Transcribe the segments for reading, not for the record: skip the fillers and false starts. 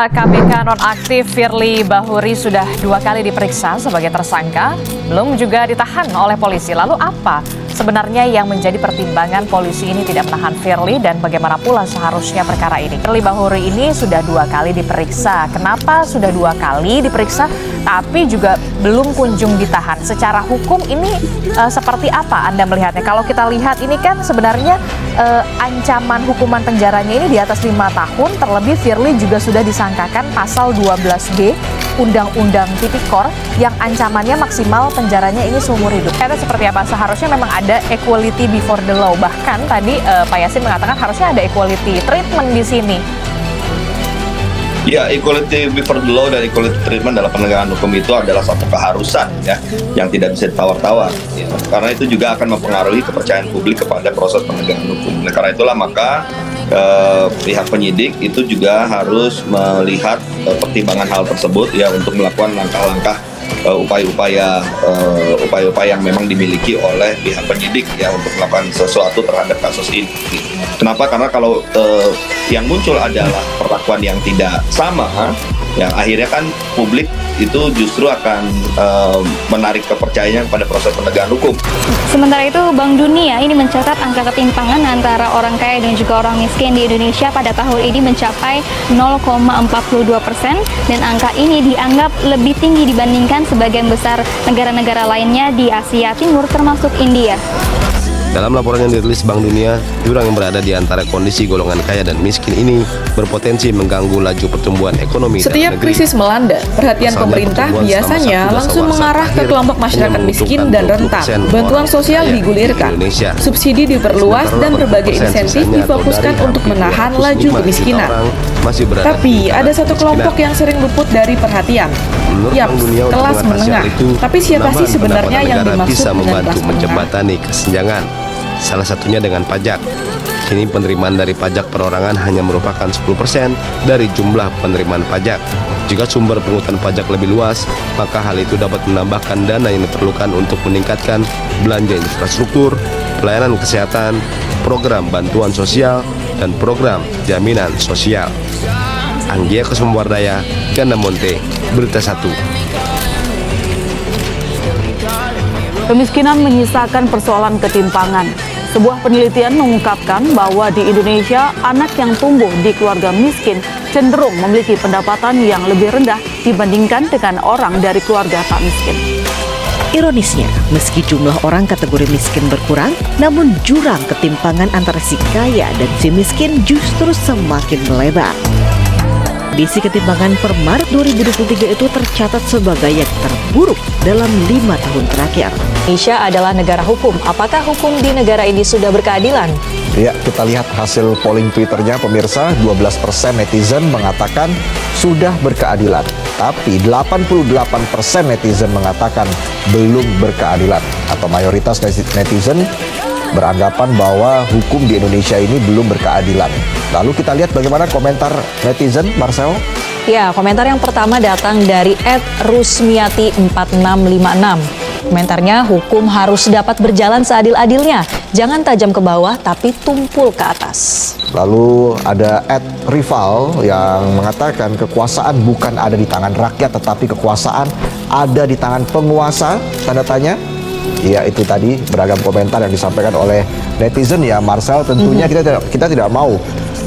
KPK nonaktif Firly Bahuri sudah 2 kali diperiksa sebagai tersangka, belum juga ditahan oleh polisi. Lalu apa sebenarnya yang menjadi pertimbangan polisi ini tidak menahan Firly dan bagaimana pula seharusnya perkara ini? Firly Bahuri ini sudah 2 kali diperiksa. Kenapa sudah 2 kali diperiksa tapi juga belum kunjung ditahan? Secara hukum ini seperti apa Anda melihatnya? Kalau kita lihat ini kan sebenarnya ancaman hukuman penjaranya ini di atas 5 tahun, terlebih Firly juga sudah disangkakan pasal 12B Undang-Undang Tipikor yang ancamannya maksimal penjaranya ini seumur hidup. Kata seperti apa? Seharusnya memang ada equality before the law. Bahkan tadi Pak Yasin mengatakan harusnya ada equality treatment di sini. Ya, equality before the law dan equality treatment dalam penegakan hukum itu adalah satu keharusan ya, yang tidak bisa ditawar-tawar. Ya. Karena itu juga akan mempengaruhi kepercayaan publik kepada proses penegakan hukum. Oleh karena itulah maka pihak penyidik itu juga harus melihat pertimbangan hal tersebut ya untuk melakukan langkah-langkah upaya-upaya yang memang dimiliki oleh pihak penyidik ya untuk melakukan sesuatu terhadap kasus ini. Kenapa? Karena kalau yang muncul adalah perlakuan yang tidak sama, yang akhirnya kan publik itu justru akan menarik kepercayaan pada proses penegakan hukum. Sementara itu, Bank Dunia ini mencatat angka ketimpangan antara orang kaya dan juga orang miskin di Indonesia pada tahun ini mencapai 0,42% dan angka ini dianggap lebih tinggi dibandingkan sebagian besar negara-negara lainnya di Asia Timur termasuk India. Dalam laporan yang dirilis Bank Dunia, jurang yang berada di antara kondisi golongan kaya dan miskin ini berpotensi mengganggu laju pertumbuhan ekonomi. Setiap krisis melanda, perhatian pemerintah biasanya langsung mengarah ke kelompok masyarakat miskin dan rentan. Bantuan sosial digulirkan, subsidi diperluas, dan berbagai insentif difokuskan untuk menahan laju kemiskinan. Tapi ada satu kelompok yang sering luput dari perhatian. Yap, kelas menengah. Tapi siapa sih sebenarnya yang dimaksud dengan kelas menengah? Kesenjangan. Salah satunya dengan pajak. Kini penerimaan dari pajak perorangan hanya merupakan 10% dari jumlah penerimaan pajak. Jika sumber pungutan pajak lebih luas, maka hal itu dapat menambahkan dana yang diperlukan untuk meningkatkan belanja infrastruktur, pelayanan kesehatan, program bantuan sosial, dan program jaminan sosial. Anggia Kusumwardaya, Ganda Monte, Berita 1. Kemiskinan menyisakan persoalan ketimpangan. Sebuah penelitian mengungkapkan bahwa di Indonesia, anak yang tumbuh di keluarga miskin cenderung memiliki pendapatan yang lebih rendah dibandingkan dengan orang dari keluarga tak miskin. Ironisnya, meski jumlah orang kategori miskin berkurang, namun jurang ketimpangan antara si kaya dan si miskin justru semakin melebar. Kondisi ketimpangan per Maret 2023 itu tercatat sebagai yang terburuk dalam 5 tahun terakhir. Indonesia adalah negara hukum. Apakah hukum di negara ini sudah berkeadilan? Ya, kita lihat hasil polling Twitternya pemirsa, 12% netizen mengatakan sudah berkeadilan. Tapi 88% netizen mengatakan belum berkeadilan. Atau mayoritas netizen beranggapan bahwa hukum di Indonesia ini belum berkeadilan. Lalu kita lihat bagaimana komentar netizen, Marcel. Ya, komentar yang pertama datang dari @rusmiati4656. Komentarnya, hukum harus dapat berjalan seadil-adilnya. Jangan tajam ke bawah, tapi tumpul ke atas. Lalu ada @rival yang mengatakan kekuasaan bukan ada di tangan rakyat, tetapi kekuasaan ada di tangan penguasa, tanda tanya. Ya, itu tadi beragam komentar yang disampaikan oleh netizen ya, Marcel. Tentunya kita tidak mau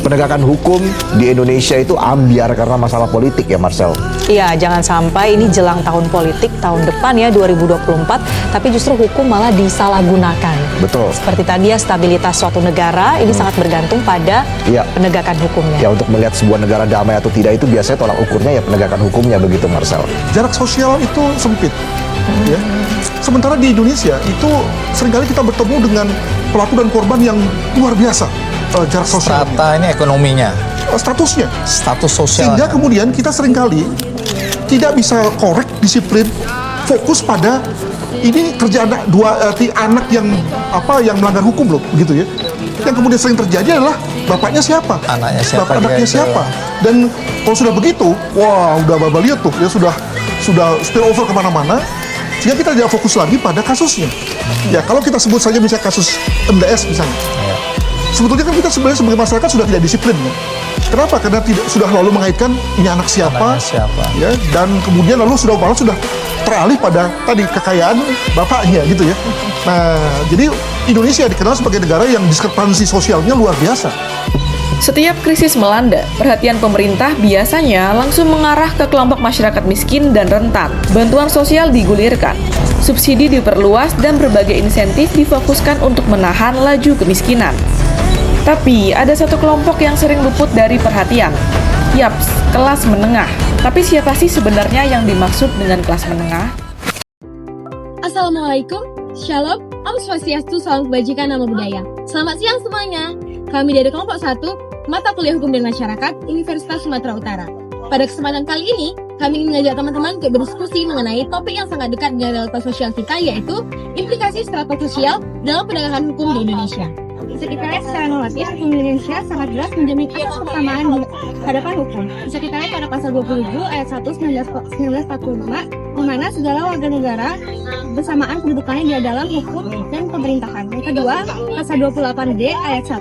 penegakan hukum di Indonesia itu ambiar karena masalah politik ya, Marcel. Iya, jangan sampai ini jelang tahun politik, tahun depan ya 2024, tapi justru hukum malah disalahgunakan. Betul. Seperti tadi ya, stabilitas suatu negara ini sangat bergantung pada penegakan hukumnya. Ya, untuk melihat sebuah negara damai atau tidak itu biasanya tolak ukurnya ya penegakan hukumnya, begitu Marcel. Jarak sosial itu sempit. Ya. Sementara di Indonesia itu seringkali kita bertemu dengan pelaku dan korban yang luar biasa. Jarak sosial. Strata ini ekonominya. Statusnya. Status sosial. Sehingga kemudian kita seringkali tidak bisa korek, disiplin, fokus pada ini kerja anak yang melanggar hukum loh, begitu ya. Yang kemudian sering terjadi adalah bapaknya siapa, anaknya siapa. Dan kalau sudah begitu, wah udah babak liat tuh, ya sudah spill over kemana-mana. Sehingga kita tidak fokus lagi pada kasusnya. Ya, kalau kita sebut saja misalnya kasus MDS misalnya. Sebetulnya kan kita sebenarnya sebagai masyarakat sudah tidak disiplin ya. Kenapa? Karena sudah lalu mengaitkan ini anak siapa, ya, dan kemudian lalu sudah teralih pada tadi kekayaan bapaknya gitu ya. Nah, jadi Indonesia dikenal sebagai negara yang diskrepansi sosialnya luar biasa. Setiap krisis melanda, perhatian pemerintah biasanya langsung mengarah ke kelompok masyarakat miskin dan rentan. Bantuan sosial digulirkan, subsidi diperluas, dan berbagai insentif difokuskan untuk menahan laju kemiskinan. Tapi ada satu kelompok yang sering luput dari perhatian. Yaps, kelas menengah. Tapi siapa sih sebenarnya yang dimaksud dengan kelas menengah? Assalamualaikum, Shalom, Om Swastiastu, salam kebajikan, nama budaya. Selamat siang semuanya. Kami dari kelompok 1, Mata Kuliah Hukum dan Masyarakat, Universitas Sumatera Utara. Pada kesempatan kali ini, kami ingin mengajak teman-teman untuk berdiskusi mengenai topik yang sangat dekat dengan realitas sosial kita, yaitu implikasi strata sosial dalam penegakan hukum di Indonesia. Bisa kita lihat secara normatif, hukum Indonesia sangat jelas menjamin asas persamaan di hadapan hukum. Bisa kita lihat pada pasal 27 ayat 1 1945, di mana segala warga negara bersamaan kedudukannya di dalam hukum dan pemerintahan. Yang kedua, pasal 28D ayat 1,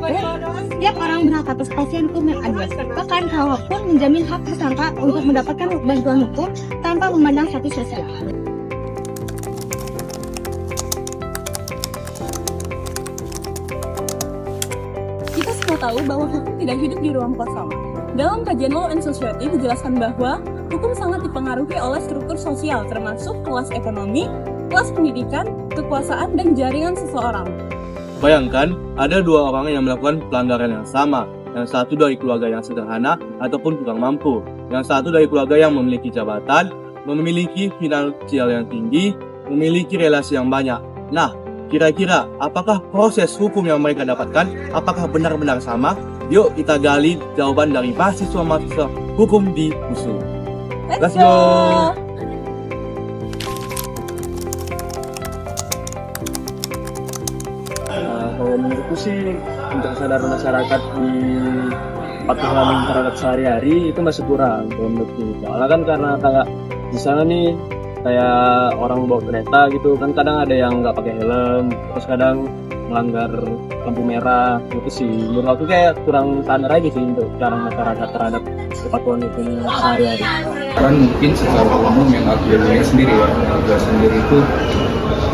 setiap orang berhak atas kepastian hukum yang adil. Bahkan KUHP pun menjamin hak tersangka untuk mendapatkan bantuan hukum tanpa memandang status sosial. Kita semua tahu bahwa hukum tidak hidup di ruang kosong. Dalam kajian Law and Society dijelaskan bahwa hukum sangat dipengaruhi oleh struktur sosial termasuk kelas ekonomi, kelas pendidikan, kekuasaan, dan jaringan seseorang. Bayangkan, ada dua orang yang melakukan pelanggaran yang sama. Yang satu dari keluarga yang sederhana ataupun kurang mampu. Yang satu dari keluarga yang memiliki jabatan, memiliki finansial yang tinggi, memiliki relasi yang banyak. Nah, kira-kira apakah proses hukum yang mereka dapatkan apakah benar-benar sama? Yuk kita gali jawaban dari mahasiswa-mahasiswa hukum di USU. Let's go! Kalau menurutku sih untuk kesadaran masyarakat di patuhan masyarakat sehari-hari itu masih kurang kalau menurutku. Soalnya kan karena kayak di sana nih kayak orang bawa kereta gitu kan kadang ada yang nggak pakai helm, terus kadang melanggar lampu merah gitu sih. Menurut aku kayak kurang sadar aja sih untuk cara masyarakat terhadap kepatuhan itu sehari-hari. Kan mungkin secara umum yang aku lihat sendiri ya, aku sendiri itu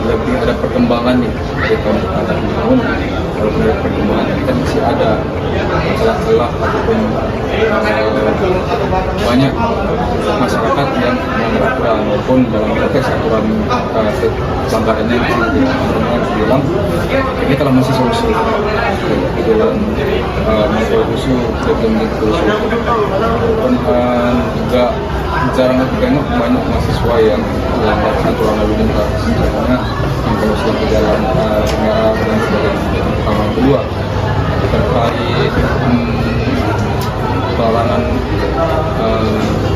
lebih ada perkembangan nih dari tahun ke tahun. Namun kalau melihat perkembangan kita masih ada celah-celah ataupun banyak masyarakat yang melanggar aturan maupun dalam konteks aturan pelanggarannya bilang ini telah masih solusi di dalam mengkhusu dan juga jarang aku tengok banyak mahasiswa yang melanggar aturan lalu lintas misalnya yang kalau sedang ke jalan merah dan sebagainya. Yang kedua terkait pelarangan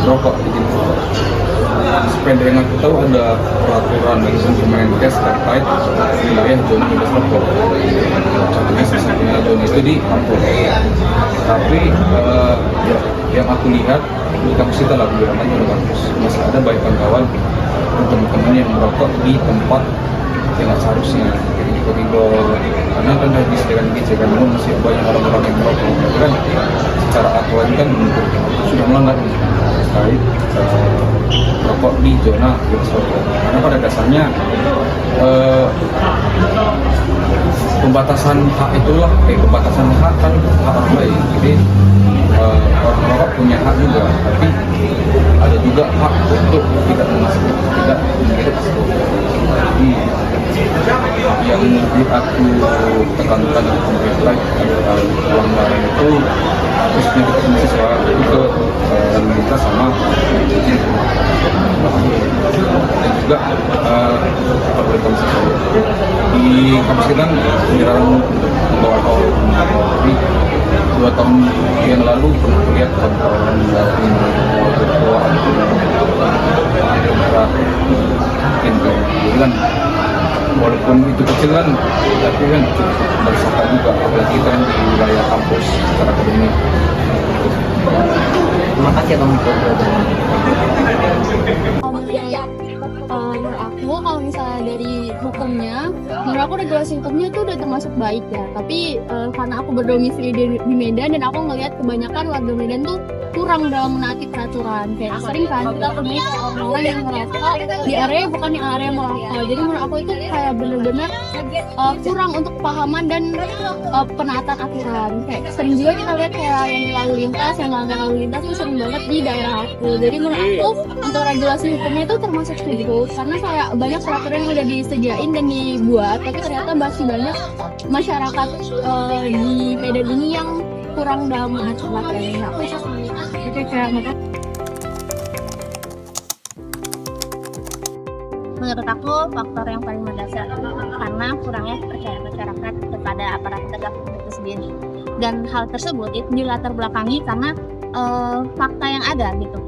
rokok di Timur. Sependek yang aku tahu ada peraturan dari Kemenkes terkait wilayah zona bebas rokok. Contohnya satu-satunya zona itu di Ampol. Tapi yang aku lihat di kampus kita lah di kampus masih ada banyak kawan teman-teman yang merokok di tempat yang seharusnya di koridor karena kan harus disediakan gizi kan masih banyak orang-orang yang merokok kan secara aturan kan sudah melanggar terkait rokok di zona bebas rokok karena pada dasarnya pembatasan hak itulah pembatasan hak kan hak orang lain jadi orang merokok punya hak juga tapi ada juga hak untuk tidak menghirup jadi yang lebih aku tekankan di pemerintah adalah pelanggaran itu khususnya kita mahasiswa itu ke kita sama izin dan juga pemerintah mahasiswa di kampus kita dilarang membawa alkohol jadi 2 tahun yang lalu pernah lihat kawan-kawan dari berdoa mungkin jadi kan walaupun itu kecil kan tapi kan cukup meresahkan juga apalagi kita kan di wilayah kampus secara akademik. Terima kasih Bang. Menurut aku kalau misalnya dari hukumnya, menurut aku regulasi hukumnya itu udah termasuk baik ya. Tapi karena aku berdomisili di Medan dan aku ngelihat kebanyakan warga Medan tuh kurang dalam menaati peraturan. Kayak sering kan kita temui orang-orang yang merokok di area bukan yang area merokok. Jadi menurut aku itu kayak bener-bener kurang untuk pemahaman dan penaatan aturan. Kayak sering juga kita lihat kayak yang lalu lintas, yang melanggar lalu lintas itu sering banget di daerah aku. Jadi menurut aku untuk regulasi hukumnya itu termasuk setuju. Karena kayak banyak peraturan yang udah disediain dan dibuat, tapi ternyata masih banyak masyarakat di Medan ini yang kurang dalam mengatur aturan. Aku itu kayak menurut aku faktor yang paling mendasar karena kurangnya kepercayaan masyarakat kepada aparat penegak hukum itu sendiri, dan hal tersebut itu dilatar belakangi karena fakta yang ada gitu,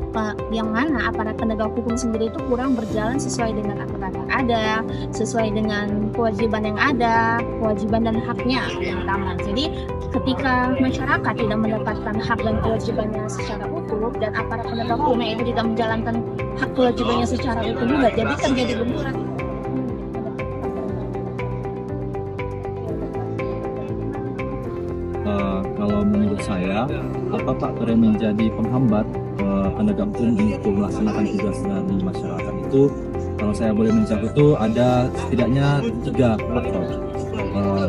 yang mana aparat penegak hukum sendiri itu kurang berjalan sesuai dengan aturan yang ada, sesuai dengan kewajiban yang ada, kewajiban dan haknya yang utama. Jadi ketika masyarakat tidak mendapatkan hak dan kewajibannya secara utuh dan aparat penegak hukumnya itu tidak menjalankan hak kewajibannya secara utuh juga, jadi terjadi benturan. Kalau menurut saya, apa faktor yang menjadi penghambat penegak hukum untuk melaksanakan tugas dari masyarakat itu, kalau saya boleh mencakup itu ada setidaknya 3 faktor.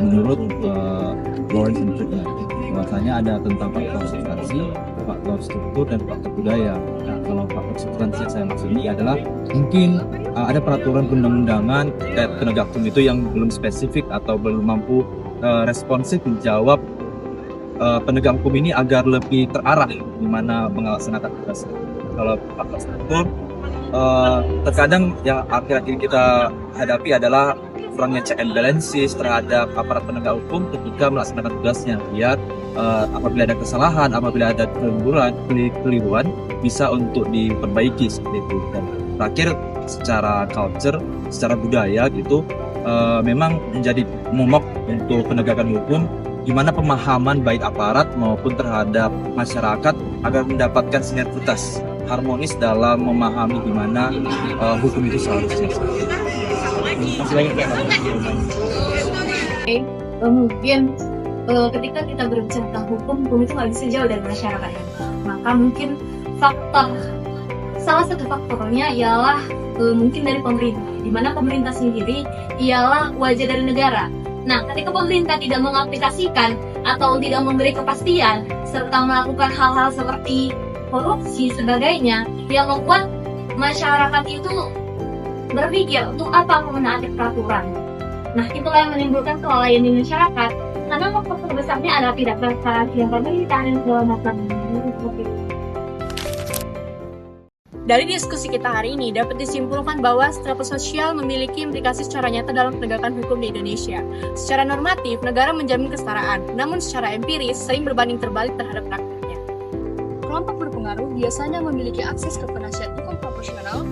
Menurut Lawrence and Friedman, bahwasanya ada tentang faktor substansi, faktor struktur, dan faktor budaya. Nah, kalau faktor substansi yang saya maksud ini adalah mungkin ada peraturan undang-undangan terkait penegak hukum itu yang belum spesifik atau belum mampu responsif menjawab penegak hukum ini agar lebih terarah di mana melaksanakan tugas. Kalau faktor struktur, terkadang yang akhir-akhir kita hadapi adalah kurangnya check and balances terhadap aparat penegak hukum ketika melaksanakan tugasnya. Biar apabila ada kesalahan, apabila ada keliruan bisa untuk diperbaiki seperti itu. Dan terakhir, secara culture, secara budaya gitu, memang menjadi momok untuk penegakan hukum, di mana pemahaman baik aparat maupun terhadap masyarakat agar mendapatkan sinergitas harmonis dalam memahami di mana hukum itu seharusnya. Mungkin ketika kita berbicara tentang hukum itu nggak bisa jauh dari masyarakat. Maka mungkin salah satu faktornya ialah mungkin dari pemerintah, di mana pemerintah sendiri ialah wajah dari negara. Nah, ketika pemerintah tidak mengaplikasikan atau tidak memberi kepastian serta melakukan hal-hal seperti korupsi sebagainya yang membuat masyarakat itu berpikir untuk apa menaati peraturan. Nah, itulah yang menimbulkan kelalaian di masyarakat karena faktor terbesarnya adalah tidak perhatian pemerintah dan segala macam. Dari diskusi kita hari ini dapat disimpulkan bahwa strata sosial memiliki implikasi secara nyata dalam penegakan hukum di Indonesia. Secara normatif, negara menjamin kesetaraan, namun secara empiris sering berbanding terbalik terhadap praktiknya. Kelompok berpengaruh biasanya memiliki akses ke penasihat hukum profesional,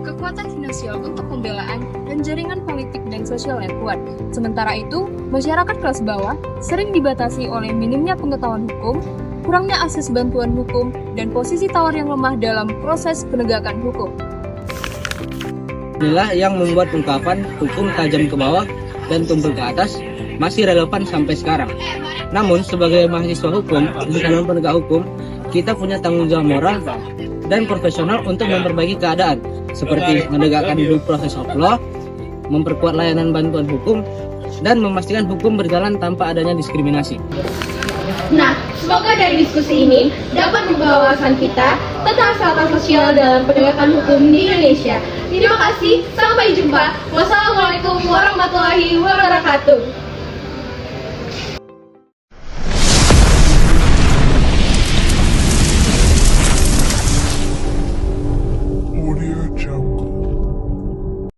kekuatan finansial untuk pembelaan, dan jaringan politik dan sosial yang kuat. Sementara itu, masyarakat kelas bawah sering dibatasi oleh minimnya pengetahuan hukum, kurangnya akses bantuan hukum, dan posisi tawar yang lemah dalam proses penegakan hukum. Inilah yang membuat ungkapan hukum tajam ke bawah dan tumpul ke atas masih relevan sampai sekarang. Namun, sebagai mahasiswa hukum di kalangan penegak hukum, kita punya tanggung jawab moral dan profesional untuk memperbaiki keadaan, seperti menegakkan due process of law, memperkuat layanan bantuan hukum, dan memastikan hukum berjalan tanpa adanya diskriminasi. Nah, semoga dari diskusi ini dapat membawa wawasan kita tentang strata sosial dalam penegakan hukum di Indonesia. Terima kasih, sampai jumpa. Wassalamualaikum warahmatullahi wabarakatuh.